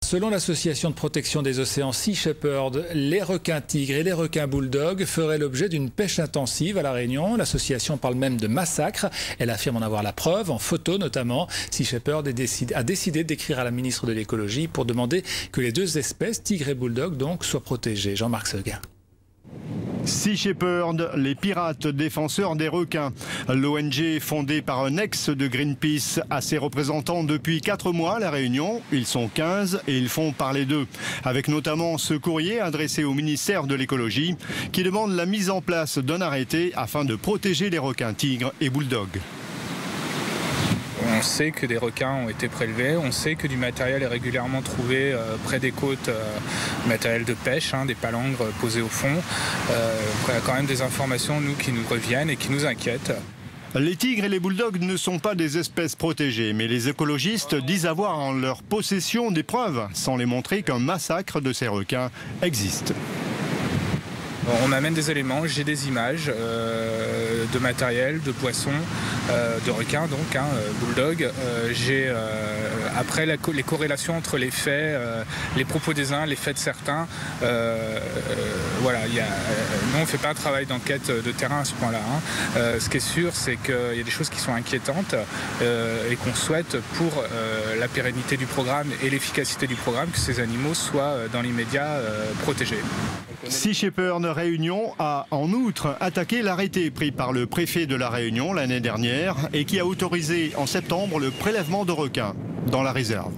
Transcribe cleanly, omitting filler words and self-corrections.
Selon l'association de protection des océans Sea Shepherd, les requins tigres et les requins bulldogs feraient l'objet d'une pêche intensive à La Réunion. L'association parle même de massacre. Elle affirme en avoir la preuve, en photo notamment. Sea Shepherd a décidé d'écrire à la ministre de l'écologie pour demander que les deux espèces, tigre et bulldog, donc, soient protégées. Jean-Marc Seguin. Sea Shepherd, les pirates défenseurs des requins. L'ONG fondée par un ex de Greenpeace a ses représentants depuis 4 mois à La Réunion. Ils sont 15 et ils font parler d'eux. Avec notamment ce courrier adressé au ministère de l'écologie qui demande la mise en place d'un arrêté afin de protéger les requins tigres et bulldogs. On sait que des requins ont été prélevés, on sait que du matériel est régulièrement trouvé près des côtes, matériel de pêche, des palangres posées au fond. Il y a quand même des informations qui nous reviennent et qui nous inquiètent. Les tigres et les bulldogs ne sont pas des espèces protégées, mais les écologistes disent avoir en leur possession des preuves, sans les montrer qu'un massacre de ces requins existe. On amène des éléments, j'ai des images de matériel, de poissons, de requins donc, bulldog. J'ai après les corrélations entre les faits, les propos des uns, les faits de certains. Voilà, nous on ne fait pas un travail d'enquête de terrain à ce point-là. Ce qui est sûr, c'est qu'il y a des choses qui sont inquiétantes et qu'on souhaite pour la pérennité du programme et l'efficacité du programme que ces animaux soient dans l'immédiat protégés. Sea Shepherd Réunion a en outre attaqué l'arrêté pris par le préfet de La Réunion l'année dernière et qui a autorisé en septembre le prélèvement de requins dans la réserve.